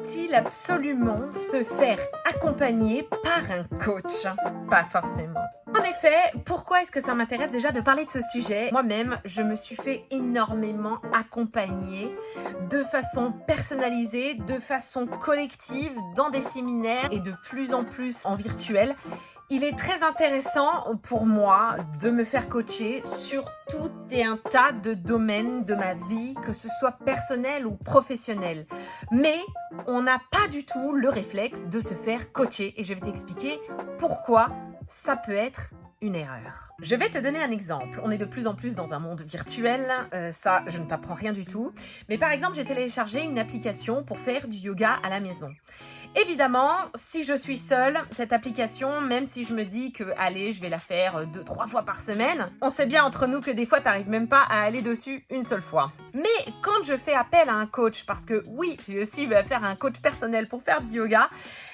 Faut-il absolument se faire accompagner par un coach? Pas forcément. En effet, pourquoi est-ce que ça m'intéresse déjà de parler de ce sujet? Moi-même, je me suis fait énormément accompagner de façon personnalisée, de façon collective, dans des séminaires et de plus en plus en virtuel. Il est très intéressant pour moi de me faire coacher sur tout et un tas de domaines de ma vie, que ce soit personnel ou professionnel. Mais on n'a pas du tout le réflexe de se faire coacher et je vais t'expliquer pourquoi ça peut être une erreur. Je vais te donner un exemple. On est de plus en plus dans un monde virtuel, ça je ne t'apprends rien du tout. Mais par exemple, j'ai téléchargé une application pour faire du yoga à la maison. Évidemment, si je suis seule, cette application, même si je me dis que, allez, je vais la faire 2-3 fois par semaine, on sait bien entre nous que des fois, t'arrives même pas à aller dessus une seule fois. Mais quand je fais appel à un coach, parce que oui, j'ai aussi faire un coach personnel pour faire du yoga,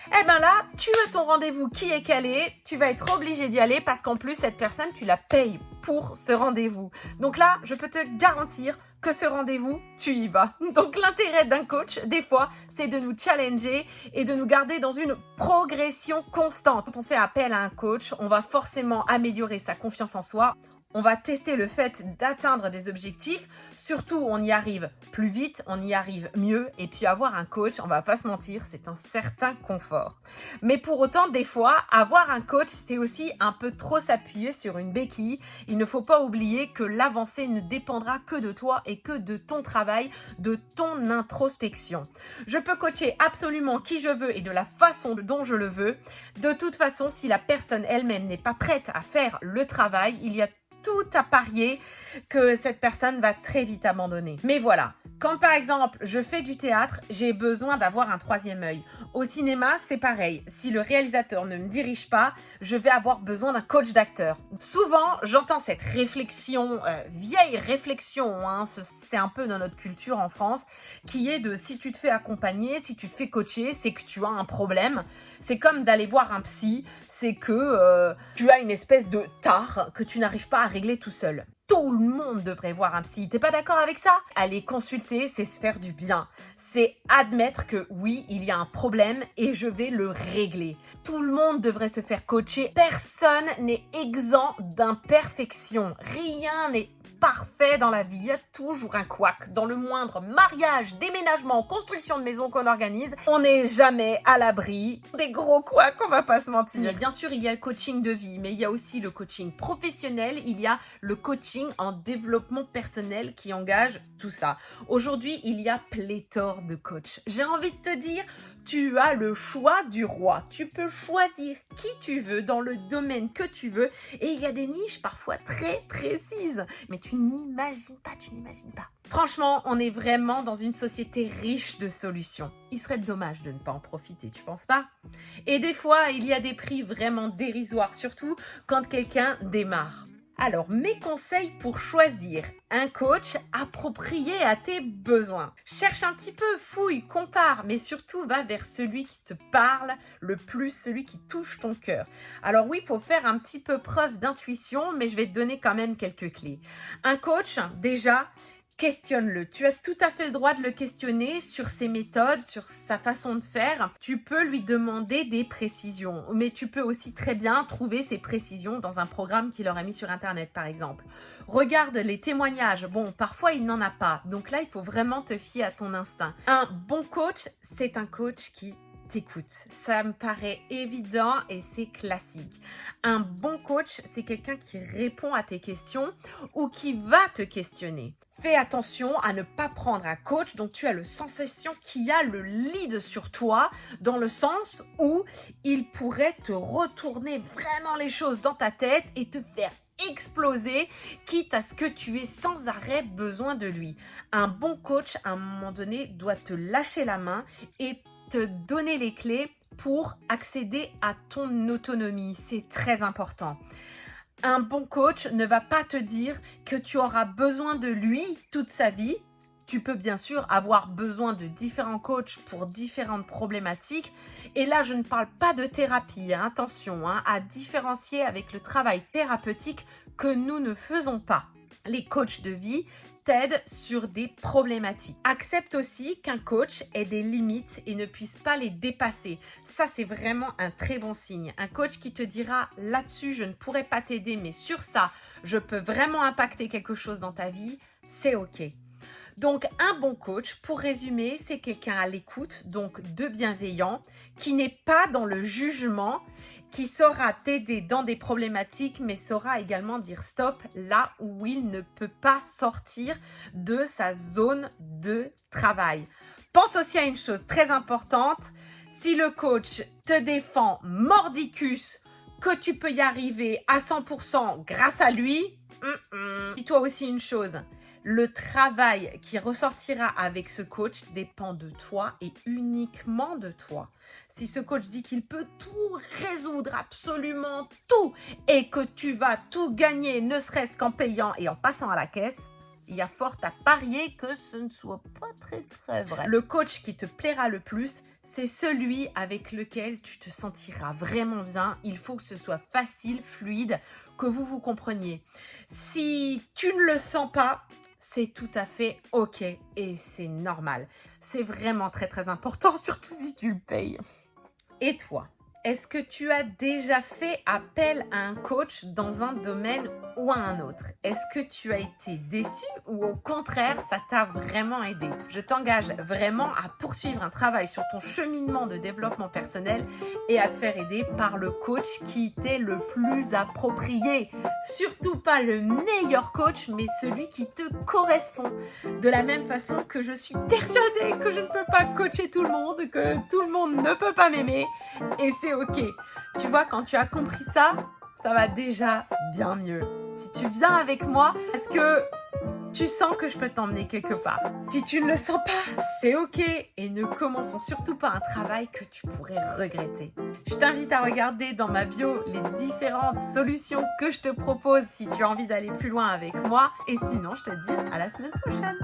eh ben là, tu as ton rendez-vous qui est calé, tu vas être obligé d'y aller parce qu'en plus, cette personne, tu la payes pour ce rendez-vous. Donc là, je peux te garantir que ce rendez-vous, tu y vas. Donc l'intérêt d'un coach, des fois, c'est de nous challenger et de nous garder dans une progression constante. Quand on fait appel à un coach, on va forcément améliorer sa confiance en soi. On va tester le fait d'atteindre des objectifs. Surtout, on y arrive plus vite, on y arrive mieux. Et puis avoir un coach, on va pas se mentir, c'est un certain confort. Mais pour autant, des fois, avoir un coach, c'est aussi un peu trop s'appuyer sur une béquille. Il ne faut pas oublier que l'avancée ne dépendra que de toi et que de ton travail, de ton introspection. Je peux coacher absolument qui je veux et de la façon dont je le veux. De toute façon, si la personne elle-même n'est pas prête à faire le travail, il y a tout à parier que cette personne va très vite abandonner. Mais voilà, quand par exemple je fais du théâtre, j'ai besoin d'avoir un troisième œil. Au cinéma, c'est pareil. Si le réalisateur ne me dirige pas, je vais avoir besoin d'un coach d'acteur. Souvent, j'entends cette réflexion, vieille réflexion, hein, c'est un peu dans notre culture en France, qui est de si tu te fais accompagner, si tu te fais coacher, c'est que tu as un problème. C'est comme d'aller voir un psy, c'est que tu as une espèce de tare que tu n'arrives pas à régler tout seul. Tout le monde devrait voir un psy. T'es pas d'accord avec ça? Aller consulter, c'est se faire du bien. C'est admettre que oui, il y a un problème et je vais le régler. Tout le monde devrait se faire coacher. Personne n'est exempt d'imperfection. Rien n'est parfait dans la vie. Il y a toujours un couac. Dans le moindre mariage, déménagement, construction de maison qu'on organise, on n'est jamais à l'abri des gros couacs, on va pas se mentir. Bien sûr, il y a le coaching de vie, mais il y a aussi le coaching professionnel, il y a le coaching en développement personnel qui engage tout ça. Aujourd'hui, il y a pléthore de coachs. J'ai envie de te dire, tu as le choix du roi. Tu peux choisir qui tu veux dans le domaine que tu veux et il y a des niches parfois très précises. Mais tu n'imagines pas. Franchement, on est vraiment dans une société riche de solutions. Il serait dommage de ne pas en profiter, tu penses pas? Et des fois, il y a des prix vraiment dérisoires, surtout quand quelqu'un démarre. Alors, mes conseils pour choisir un coach approprié à tes besoins. Cherche un petit peu, fouille, compare, mais surtout va vers celui qui te parle le plus, celui qui touche ton cœur. Alors oui, il faut faire un petit peu preuve d'intuition, mais je vais te donner quand même quelques clés. Un coach, déjà, questionne-le. Tu as tout à fait le droit de le questionner sur ses méthodes, sur sa façon de faire. Tu peux lui demander des précisions, mais tu peux aussi très bien trouver ces précisions dans un programme qu'il aurait mis sur Internet, par exemple. Regarde les témoignages. Bon, parfois, il n'en a pas. Donc là, il faut vraiment te fier à ton instinct. Un bon coach, c'est un coach qui t'écoute. Ça me paraît évident et c'est classique. Un bon coach, c'est quelqu'un qui répond à tes questions ou qui va te questionner. Fais attention à ne pas prendre un coach dont tu as la sensation qu'il a le lead sur toi, dans le sens où il pourrait te retourner vraiment les choses dans ta tête et te faire exploser, quitte à ce que tu aies sans arrêt besoin de lui. Un bon coach, à un moment donné, doit te lâcher la main et te donner les clés pour accéder à ton autonomie. C'est très important. Un bon coach ne va pas te dire que tu auras besoin de lui toute sa vie. Tu peux bien sûr avoir besoin de différents coachs pour différentes problématiques. Et là, je ne parle pas de thérapie, hein, attention, à différencier avec le travail thérapeutique que nous ne faisons pas. Les coachs de vie t'aide sur des problématiques. Accepte aussi qu'un coach ait des limites et ne puisse pas les dépasser. Ça, c'est vraiment un très bon signe. Un coach qui te dira là-dessus, je ne pourrais pas t'aider, mais sur ça, je peux vraiment impacter quelque chose dans ta vie, c'est OK. Donc, un bon coach, pour résumer, c'est quelqu'un à l'écoute, donc de bienveillant, qui n'est pas dans le jugement, qui saura t'aider dans des problématiques, mais saura également dire stop là où il ne peut pas sortir de sa zone de travail. Pense aussi à une chose très importante, si le coach te défend mordicus, que tu peux y arriver à 100% grâce à lui, dis-toi aussi une chose. Le travail qui ressortira avec ce coach dépend de toi et uniquement de toi. Si ce coach dit qu'il peut tout résoudre, absolument tout, et que tu vas tout gagner, ne serait-ce qu'en payant et en passant à la caisse, il y a fort à parier que ce ne soit pas très vrai. Le coach qui te plaira le plus, c'est celui avec lequel tu te sentiras vraiment bien. Il faut que ce soit facile, fluide, que vous vous compreniez. Si tu ne le sens pas, c'est tout à fait OK et c'est normal. C'est vraiment très important, surtout si tu le payes. Et toi, est-ce que tu as déjà fait appel à un coach dans un domaine ou à un autre? Est-ce que tu as été déçu ou au contraire, ça t'a vraiment aidé? Je t'engage vraiment à poursuivre un travail sur ton cheminement de développement personnel et à te faire aider par le coach qui t'est le plus approprié. Surtout pas le meilleur coach, mais celui qui te correspond. De la même façon que je suis persuadée que je ne peux pas coacher tout le monde, que tout le monde ne peut pas m'aimer. Et c'est OK. Tu vois, quand tu as compris ça, ça va déjà bien mieux. Si tu viens avec moi, est-ce que tu sens que je peux t'emmener quelque part? Si tu ne le sens pas, c'est OK. Et ne commençons surtout pas un travail que tu pourrais regretter. Je t'invite à regarder dans ma bio les différentes solutions que je te propose si tu as envie d'aller plus loin avec moi. Et sinon, je te dis à la semaine prochaine.